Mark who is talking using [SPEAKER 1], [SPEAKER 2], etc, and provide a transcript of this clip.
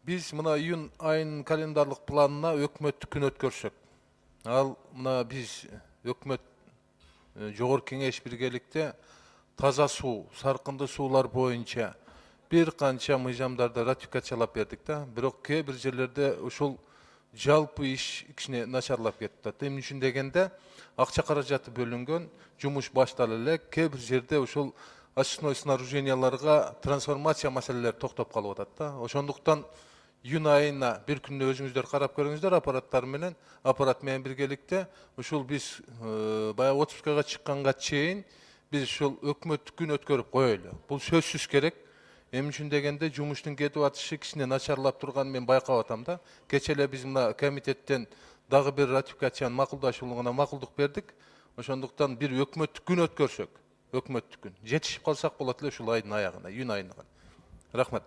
[SPEAKER 1] Biz mına iyun ayının kalendарлык планына өкмөттүк күн өткөрсөк. Ал мына biz өкмөт жогорку кеңеш биргеликте таза суу, саркынды суулар боюнча бир канча мыйзамдарды ратификациялап бердик да. Бирок кээ бир жерлерде ушул жалпы иш кичине начарлап кетти. Эмне үчүн дегенде акча каражаты бөлүнгөн, жумуш башталып эле, кээ бир жерде ушул очистной сооруженияларга трансформация маселелери токтоп калып атат да. Ошондуктан июнь айына бир күндө өзүңүздөр карап көрүңүздөр аппарат менен биргеликте ушул биз баягы отпускага чыкканга чейин биз ушул өкмөттүк күн өткөрүп коелу. Бул сөзсүз керек. Эмне үчүн дегенде жумуштун кетип атышы кичине начарлап турганын мен байкап атам да. Кече эле биз мына комитеттен дагы бир ратификациянын макулдашуулугуна макулдук бердик. Ошондуктан бир өкмөттүк күн өткөрсөк, өкмөттүк күн жетишип калсак болот эле ушул айдын аягына, июнь айына. Рахмат.